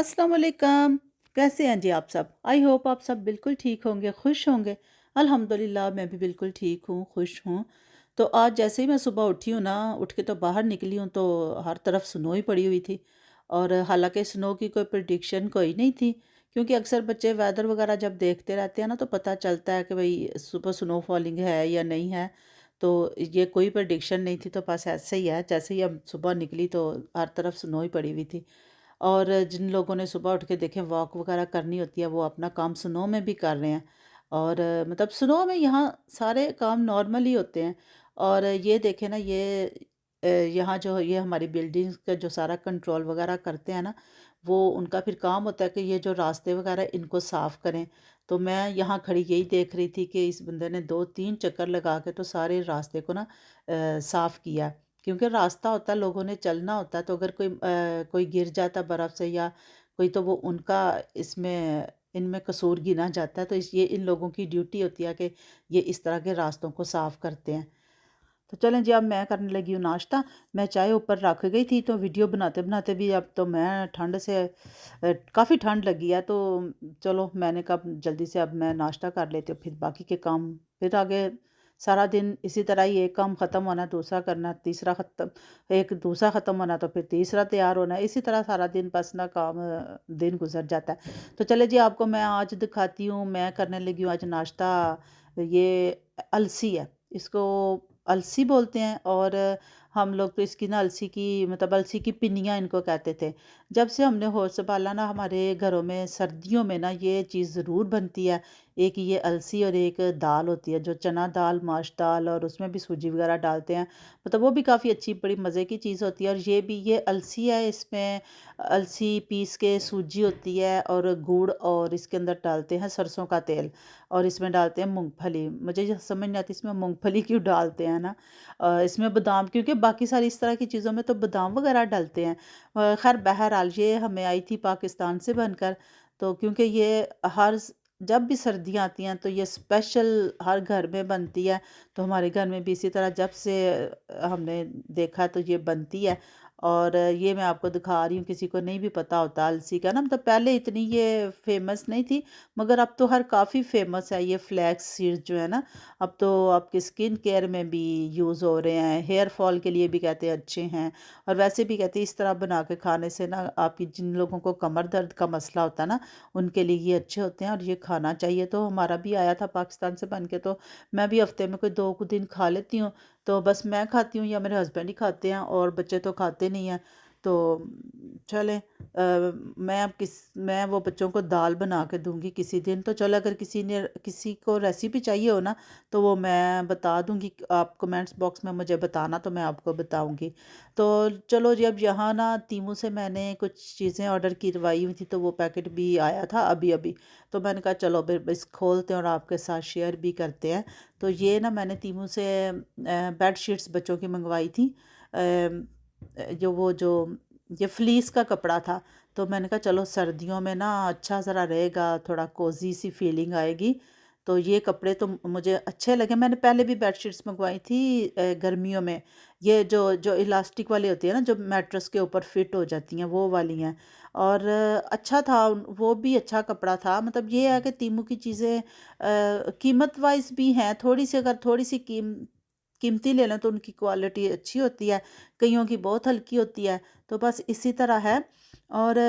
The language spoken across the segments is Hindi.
अस्सलाम वालेकुम। कैसे हैं जी आप सब? आई होप आप सब बिल्कुल ठीक होंगे, खुश होंगे। अल्हम्दुलिल्लाह मैं भी बिल्कुल ठीक हूँ, खुश हूँ। तो आज जैसे ही मैं सुबह उठी हूँ ना, उठ के तो बाहर निकली हूँ तो हर तरफ स्नो ही पड़ी हुई थी। और हालांकि स्नो की कोई प्रिडिक्शन कोई नहीं थी, क्योंकि अक्सर बच्चे वेदर वगैरह जब देखते रहते हैं ना तो पता चलता है कि भाई सुबह स्नो फॉलिंग है या नहीं है। तो ये कोई प्रिडिक्शन नहीं थी, तो बस ऐसे ही है। जैसे ही अब सुबह निकली तो हर तरफ स्नो ही पड़ी हुई थी। और जिन लोगों ने सुबह उठ के देखें वॉक वगैरह करनी होती है, वो अपना काम स्नो में भी कर रहे हैं। और मतलब स्नो में यहाँ सारे काम नॉर्मल ही होते हैं। और ये देखें ना, ये यहाँ जो ये हमारी बिल्डिंग्स का जो सारा कंट्रोल वगैरह करते हैं ना, वो उनका फिर काम होता है कि ये जो रास्ते वगैरह इनको साफ़ करें। तो मैं यहाँ खड़ी यही देख रही थी कि इस बंदे ने 2-3 चक्कर लगा के तो सारे रास्ते को ना साफ़ किया। क्योंकि रास्ता होता है, लोगों ने चलना होता है, तो अगर कोई गिर जाता बर्फ़ से या कोई, तो वो उनका इसमें इनमें कसूर गिना जाता है। तो इस ये इन लोगों की ड्यूटी होती है कि ये इस तरह के रास्तों को साफ़ करते हैं। तो चलें जी, अब मैं करने लगी हूँ नाश्ता। मैं चाय ऊपर रख गई थी, तो वीडियो बनाते बनाते भी अब तो मैं ठंड से काफ़ी ठंड लगी है। तो चलो मैंने कहा जल्दी से अब मैं नाश्ता कर लेती हूँ, फिर बाकी के काम फिर आगे। सारा दिन इसी तरह ही, एक काम ख़त्म होना दूसरा करना, तीसरा ख़त्म, एक दूसरा ख़त्म होना तो फिर तीसरा तैयार होना, इसी तरह सारा दिन बस ना काम दिन गुजर जाता है। तो चले जी, आपको मैं आज दिखाती हूँ। मैं करने लगी हूँ आज नाश्ता। ये अलसी है, इसको अलसी बोलते हैं। और हम लोग तो इसकी ना अलसी की मतलब अलसी की पिन्नियाँ इनको कहते थे। जब से हमने होश संभाला ना, हमारे घरों में सर्दियों में ना ये चीज़ ज़रूर बनती है। एक ये अलसी और एक दाल होती है जो चना दाल, माश दाल, और उसमें भी सूजी वगैरह डालते हैं। मतलब वो भी काफ़ी अच्छी बड़ी मज़े की चीज़ होती है। और ये भी ये अलसी है, इसमें अलसी पीस के सूजी होती है और गुड़, और इसके अंदर डालते हैं सरसों का तेल, और इसमें डालते हैं मूंगफली। मुझे ये समझ नहीं आती इसमें मूंगफली क्यों डालते हैं ना। इसमें बादाम, क्योंकि बाकी सारी इस तरह की चीज़ों में तो बादाम वगैरह डालते हैं। खैर बहरहाल ये हमें आई थी पाकिस्तान से बनकर। तो क्योंकि ये हर जब भी सर्दियाँ आती हैं तो ये स्पेशल हर घर में बनती है। तो हमारे घर में भी इसी तरह जब से हमने देखा तो ये बनती है। और ये मैं आपको दिखा रही हूँ, किसी को नहीं भी पता होता अलसी का ना, मतलब पहले इतनी ये फेमस नहीं थी, मगर अब तो हर काफ़ी फेमस है। ये फ्लैक्स सीड्स जो है ना, अब तो आपके स्किन केयर में भी यूज़ हो रहे हैं, हेयर फॉल के लिए भी कहते हैं अच्छे हैं। और वैसे भी कहते हैं इस तरह बना के खाने से ना, आपकी जिन लोगों को कमर दर्द का मसला होता है ना, उनके लिए ये अच्छे होते हैं और ये खाना चाहिए। तो हमारा भी आया था पाकिस्तान से बन के, तो मैं भी हफ्ते में कोई 2 दिन खा लेती हूँ। तो बस मैं खाती हूँ या मेरे हस्बैंड ही खाते हैं, और बच्चे तो खाते नहीं हैं। तो चलें, मैं वो बच्चों को दाल बना के दूंगी किसी दिन। तो चलो, अगर किसी को रेसिपी चाहिए हो ना, तो वो मैं बता दूंगी। आप कमेंट्स बॉक्स में मुझे बताना, तो मैं आपको बताऊंगी। तो चलो जी, अब यहाँ ना तीमू से मैंने कुछ चीज़ें ऑर्डर करवाई हुई थी, तो वो पैकेट भी आया था अभी अभी। तो मैंने कहा चलो फिर इस खोलते हैं और आपके साथ शेयर भी करते हैं। तो ये ना मैंने तीमू से बेड शीट्स बच्चों की मंगवाई थी। जो ये फ्लीस का कपड़ा था। तो मैंने कहा चलो सर्दियों में ना अच्छा ज़रा रहेगा, थोड़ा कोजी सी फीलिंग आएगी। तो ये कपड़े तो मुझे अच्छे लगे। मैंने पहले भी बेडशीट्स मंगवाई थी गर्मियों में। ये जो जो इलास्टिक वाली होती है ना, जो मैट्रेस के ऊपर फिट हो जाती हैं, वो वाली हैं। और अच्छा था, वो भी अच्छा कपड़ा था। मतलब ये है कि तीमू की चीज़ें कीमत वाइज भी हैं थोड़ी सी, अगर थोड़ी सी कीमती ले लें तो उनकी क्वालिटी अच्छी होती है, कईयों की बहुत हल्की होती है। तो बस इसी तरह है। और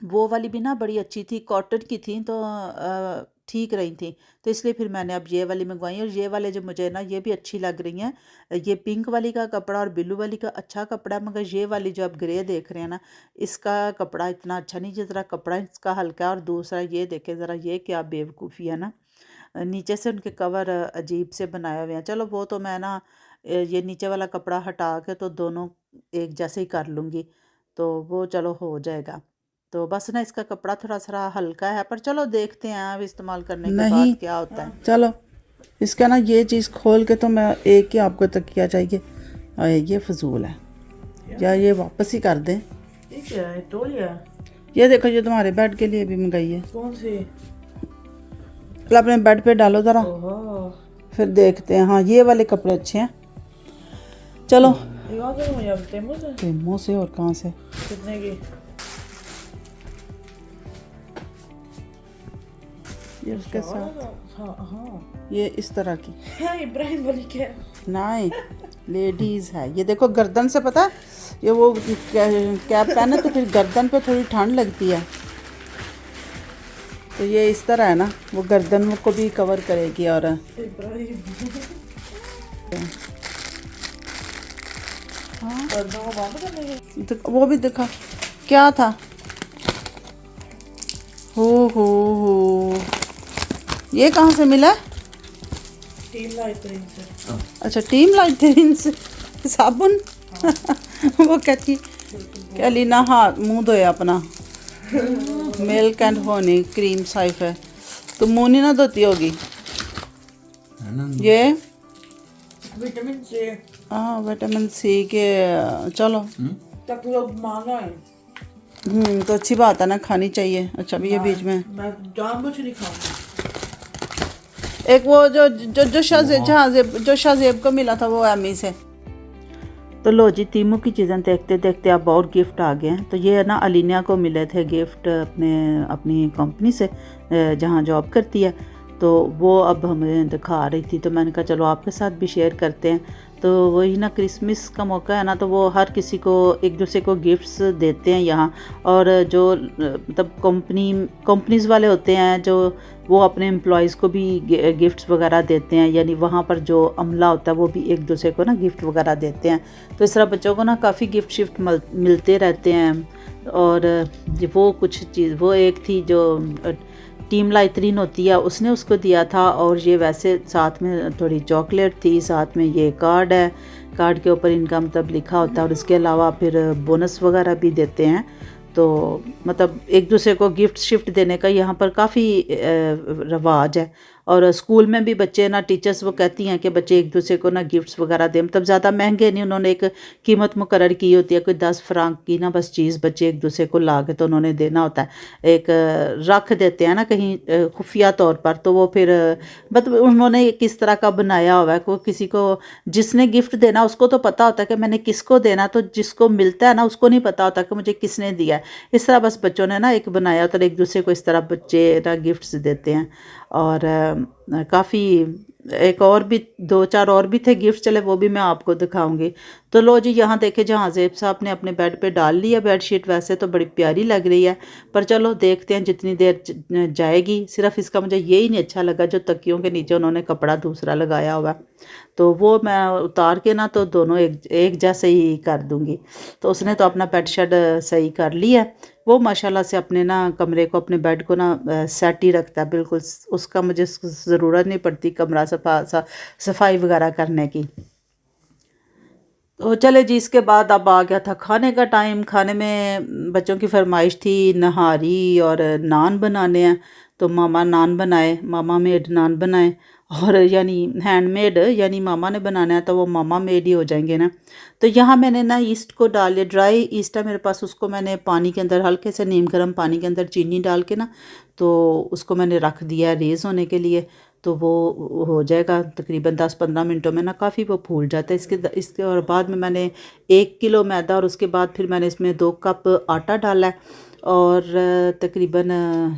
वो वाली भी ना बड़ी अच्छी थी, कॉटन की थी, तो ठीक रही थी। तो इसलिए फिर मैंने अब ये वाली मंगवाई। और ये वाले जो मुझे ना ये भी अच्छी लग रही हैं। ये पिंक वाली का कपड़ा और ब्लू वाली का अच्छा कपड़ा है, मगर ये वाली जो आप ग्रे देख रहे हैं ना, इसका कपड़ा इतना अच्छा नहीं। जिस तरह कपड़ा इसका हल्का है, और दूसरा ये देखें ज़रा, ये क्या बेवकूफ़ी है ना। नीचे से उनके कवर अजीब से बनाए हुए हैं। चलो वो तो मैं ना ये नीचे वाला कपड़ा हटा के तो दोनों एक जैसे ही कर लूँगी, तो वो चलो हो जाएगा। तो बस ना इसका कपड़ा थोड़ा सा हल्का है, पर चलो देखते हैं अब इस्तेमाल करने के नहीं, बाद क्या होता है। चलो इसका ना ये चीज़ खोल के तो मैं एक ही आपको तकिया चाहिए। ये फजूल है, या ये वापस ही कर दें। ये क्या है, तौलिया? ये देखो, ये तुम्हारे बेड के लिए भी मंगाई है। कौन सी? पहले अपने बेड पे डालो ज़रा, ओहो, फिर देखते हैं। हाँ, ये वाले कपड़े अच्छे हैं। चलो, ये कहाँ से मुझे अब तेमू से? टेमो से और कहाँ से। कितने की? ये उसके साथ हाँ हाँ ये इस तरह की हाँ, इब्राहिम वाली क्या नहीं, लेडीज़ है ये। देखो गर्दन से, पता है ये वो कैप पहने तो फिर गर्दन पे थोड़ी ठंड लगती है, तो ये इस तरह है ना, वो गर्दन को भी कवर करेगी। और इब्राहिम हाँ पर्दों को बंद करने के वो भी दिखा क्या था। हो ये कहाँ से मिला? टीम लाइट रिंग से। अच्छा टीम लाइट थे इनसे साबुन। वो कहती क्या लीना, हाँ मुंह धोए अपना। मिल्क एंड हनी क्रीम साइफ है, तो मुंह नहीं ना धोती होगी ये। विटामिन से हाँ विटामिन सी के, चलो तक लोग मांगा है। तो अच्छी बात है ना, खानी चाहिए। अच्छा भी ये बीच में मैं जानबूझ नहीं खाऊंगी। एक वो जो शाहजेब को मिला था वो एमी से। तो लो जी, तीमू की चीज़ें देखते देखते अब और गिफ्ट आ गए हैं। तो ये ना अलीना को मिले थे गिफ्ट अपनी कंपनी से जहाँ जॉब करती है, तो वो अब हमें दिखा रही थी, तो मैंने कहा चलो आपके साथ भी शेयर करते हैं। तो वही ना, क्रिसमस का मौका है ना, तो वो हर किसी को एक दूसरे को गिफ्ट्स देते हैं यहाँ। और जो मतलब कंपनीज़ वाले होते हैं जो, वो अपने एम्प्लॉयज़ को भी गिफ्ट्स वगैरह देते हैं, यानी वहाँ पर जो अमला होता है वो भी एक दूसरे को ना गिफ्ट वगैरह देते हैं। तो इस तरह बच्चों को ना काफ़ी गिफ्ट शिफ्ट मिलते रहते हैं। और वो कुछ चीज़, वो एक थी जो टीम लाइतरीन होती है, उसने उसको दिया था। और ये वैसे साथ में थोड़ी चॉकलेट थी, साथ में ये कार्ड है, कार्ड के ऊपर इनका मतलब लिखा होता है। और इसके अलावा फिर बोनस वगैरह भी देते हैं। तो मतलब एक दूसरे को गिफ्ट शिफ्ट देने का यहाँ पर काफ़ी रवाज है। और स्कूल में भी बच्चे ना, टीचर्स वो कहती हैं कि बच्चे एक दूसरे को ना गिफ्ट्स वगैरह दें, मतलब ज़्यादा महंगे नहीं, उन्होंने एक कीमत मुकर्रर की होती है, कोई 10 फ्रांक की ना बस चीज़ बच्चे एक दूसरे को ला के तो उन्होंने देना होता है। एक रख देते हैं ना कहीं खुफिया तौर पर, तो वो फिर मतलब उन्होंने किस तरह का बनाया हुआ है, को किसी को जिसने गिफ्ट देना उसको तो पता होता है कि मैंने किसको देना, तो जिसको मिलता है ना उसको नहीं पता होता कि मुझे किसने दिया है। इस तरह बस बच्चों ने ना एक बनाया, तो एक दूसरे को इस तरह बच्चे ना गिफ्ट्स देते हैं। और काफ़ी एक और भी 2-4 और भी थे गिफ्ट, चले वो भी मैं आपको दिखाऊंगी। तो लो जी, यहाँ देखे जहाँ ज़ेब साहब ने अपने बेड पे डाल लिया बेडशीट, वैसे तो बड़ी प्यारी लग रही है, पर चलो देखते हैं जितनी देर जाएगी। सिर्फ इसका मुझे यही नहीं अच्छा लगा जो तकियों के नीचे उन्होंने कपड़ा दूसरा लगाया हुआ, तो वो मैं उतार के ना तो दोनों एक जैसे ही कर दूंगी। तो उसने तो अपना बेड शेड सही कर लिया, वो माशाल्लाह से अपने ना कमरे को, अपने बेड को ना सेट ही रखता है बिल्कुल। उसका मुझे ज़रूरत नहीं पड़ती कमरा सफाई वगैरह करने की। तो चले जी, इसके बाद अब आ गया था खाने का टाइम। खाने में बच्चों की फरमाइश थी नहारी और नान बनाने हैं, तो मामा नान बनाए, मामा मेड नान बनाए। और यानी हैंडमेड, यानी मामा ने बनाना है तो वो मामा मेड ही हो जाएंगे ना। तो यहाँ मैंने ना ईस्ट को डाल लिया, ड्राई ईस्ट है मेरे पास, उसको मैंने पानी के अंदर हल्के से नीम गर्म पानी के अंदर चीनी डाल के ना, तो उसको मैंने रख दिया है रेज़ होने के लिए। तो वो हो जाएगा तकरीबन 10-15 मिनटों में ना, काफ़ी वो फूल जाता है। इसके और बाद में मैंने 1 किलो मैदा, और उसके बाद फिर मैंने इसमें 2 कप आटा डाला है। और तकरीबन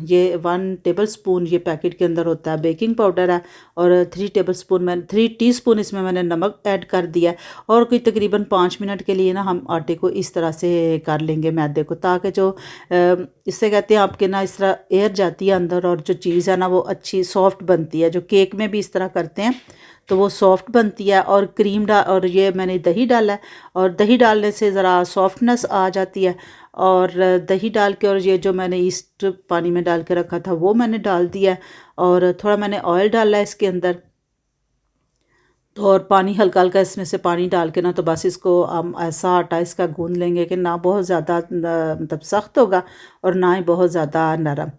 ये 1 टेबल स्पून ये पैकेट के अंदर होता है बेकिंग पाउडर है। और 3 टीस्पून इसमें मैंने नमक ऐड कर दिया है। और कोई तकरीबन 5 मिनट के लिए ना हम आटे को इस तरह से कर लेंगे मैदे को, ताकि जो इससे कहते हैं आपके ना इस तरह एयर जाती है अंदर, और जो चीज़ है ना वो अच्छी सॉफ्ट बनती है, जो केक में भी इस तरह करते हैं तो वो सॉफ्ट बनती है। और और ये मैंने दही डाला है, और दही डालने से ज़रा सॉफ्टनेस आ जाती है। और दही डाल के, और ये जो मैंने ईस्ट पानी में डाल के रखा था वो मैंने डाल दिया है। और थोड़ा मैंने ऑयल डाला है इसके अंदर, तो और पानी हल्का हल्का इसमें से पानी डाल के ना, तो बस इसको हम ऐसा आटा इसका गूंद लेंगे कि ना बहुत ज़्यादा मतलब सख्त होगा और ना ही बहुत ज़्यादा नरम।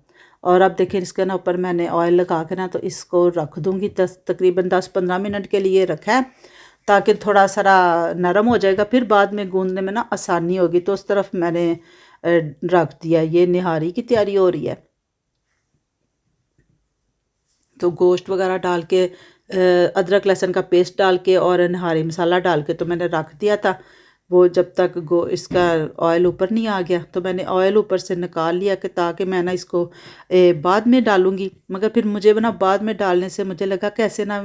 और अब देखिए इसके ना ऊपर मैंने ऑयल लगा के ना तो इसको रख दूँगी, तकरीबन 10-15 मिनट के लिए रखा है, ताकि थोड़ा सारा नरम हो जाएगा, फिर बाद में गूंदने में ना आसानी होगी। तो उस तरफ मैंने रख दिया। ये निहारी की तैयारी हो रही है, तो गोश्त वगैरह डाल के अदरक लहसुन का पेस्ट डाल के और नहारी मसाला डाल के तो मैंने रख दिया था। वो जब तक इसका ऑयल ऊपर नहीं आ गया, तो मैंने ऑयल ऊपर से निकाल लिया कि ताकि मैं ना इसको बाद में डालूँगी। मगर फिर मुझे ना बाद में डालने से मुझे लगा कैसे ना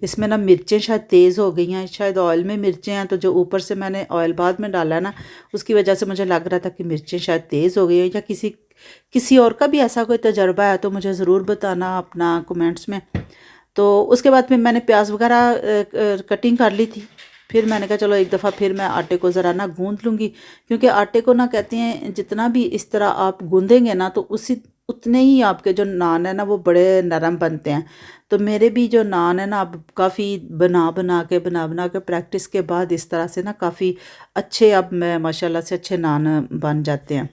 इसमें ना मिर्चें शायद तेज़ हो गई हैं, शायद ऑयल में मिर्चें हैं, तो जो ऊपर से मैंने ऑयल बाद में डाला है ना, उसकी वजह से मुझे लग रहा था कि मिर्चें शायद तेज़ हो गई हैं। या किसी और का भी ऐसा कोई तजर्बा है तो मुझे ज़रूर बताना अपना कमेंट्स में। तो उसके बाद फिर मैंने प्याज वगैरह कटिंग कर ली थी। फिर मैंने कहा चलो एक दफ़ा फिर मैं आटे को ज़रा ना गूंद लूँगी, क्योंकि आटे को ना कहते हैं जितना भी इस तरह आप गूंदेंगे ना तो उतने ही आपके जो नान है ना वो बड़े नरम बनते हैं। तो मेरे भी जो नान है ना अब काफ़ी बना बना के प्रैक्टिस के बाद इस तरह से ना काफ़ी अच्छे अब मैं माशाल्लाह से अच्छे नान बन जाते हैं।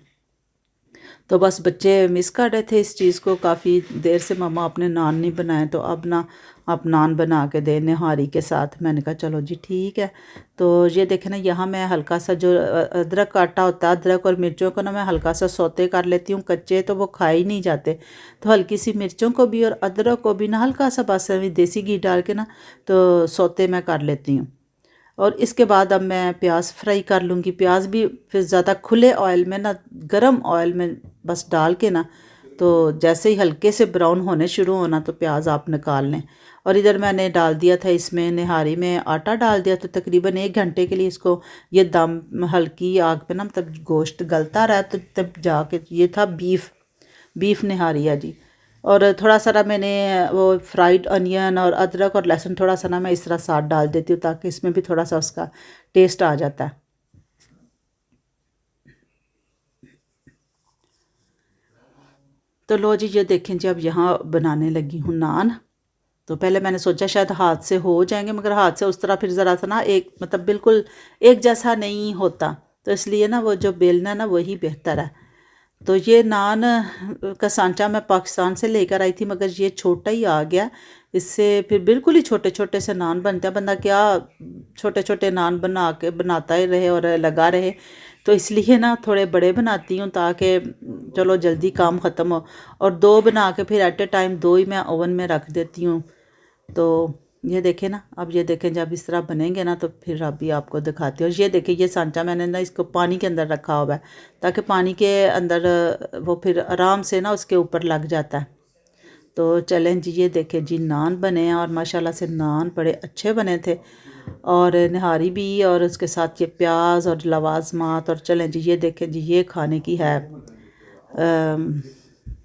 तो बस बच्चे मिस कर रहे थे इस चीज़ को, काफ़ी देर से मम्मा आपने नान नहीं बनाए, तो अब ना आप नान बना के दे निहारी के साथ। मैंने कहा चलो जी ठीक है। तो ये देखें ना, यहाँ मैं हल्का सा जो अदरक का आटा होता है, अदरक और मिर्चों को ना मैं हल्का सा सौते कर लेती हूँ, कच्चे तो वो खाए ही नहीं जाते। तो हल्की सी मिर्चों को भी और अदरक को भी ना हल्का सा बस देसी घी डाल के ना तो सौते मैं कर लेती हूँ। और इसके बाद अब मैं प्याज फ्राई कर लूँगी। प्याज भी फिर ज़्यादा खुले ऑयल में ना, गरम ऑयल में बस डाल के ना, तो जैसे ही हल्के से ब्राउन होने शुरू होना तो प्याज आप निकाल लें। और इधर मैंने डाल दिया था इसमें निहारी में आटा डाल दिया, तो तकरीबन 1 घंटे के लिए इसको ये दम हल्की आग पे ना तब गोश्त गलता रहा, तो तब जाके ये था बीफ निहारिया जी। और थोड़ा सा ना मैंने वो फ्राइड अनियन और अदरक और लहसुन थोड़ा सा ना मैं इस तरह साथ डाल देती हूँ, ताकि इसमें भी थोड़ा सा उसका टेस्ट आ जाता है। तो लो जी, ये देखें जी, अब यहाँ बनाने लगी हूँ नान। तो पहले मैंने सोचा शायद हाथ से हो जाएंगे, मगर हाथ से उस तरह फिर ज़रा सा ना एक मतलब बिल्कुल एक जैसा नहीं होता, तो इसलिए ना वो जो बेलना ना वही बेहतर है। तो ये नान का सांचा मैं पाकिस्तान से लेकर आई थी, मगर ये छोटा ही आ गया। इससे फिर बिल्कुल ही छोटे छोटे से नान बनते हैं, बंदा क्या छोटे छोटे नान बनाता ही रहे और लगा रहे। तो इसलिए ना थोड़े बड़े बनाती हूँ, ताकि चलो जल्दी काम ख़त्म हो। और 2 बना के फिर एट ए टाइम 2 ही मैं ओवन में रख देती हूँ। तो ये देखें ना, अब ये देखें जब इस तरह बनेंगे ना तो फिर अभी आपको दिखाती हूँ। ये देखें, ये सांचा मैंने ना इसको पानी के अंदर रखा हुआ है, ताकि पानी के अंदर वो फिर आराम से ना उसके ऊपर लग जाता है। तो चलें जी, ये देखें जी नान बने हैं, और माशाल्लाह से नान बड़े अच्छे बने थे, और निहारी भी, और उसके साथ ये प्याज और लवाजमात। और चलें जी, ये देखें जी, ये खाने की है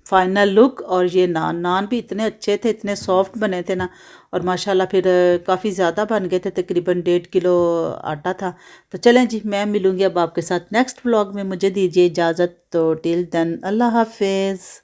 फाइनल लुक। और ये नान भी इतने अच्छे थे, इतने सॉफ्ट बने थे ना, और माशाल्लाह फिर काफ़ी ज़्यादा बन गए थे, तकरीबन 1.5 किलो आटा था। तो चलें जी, मैं मिलूँगी अब आपके साथ नेक्स्ट व्लॉग में। मुझे दीजिए इजाज़त, तो टिल देन अल्लाह हाफिज़।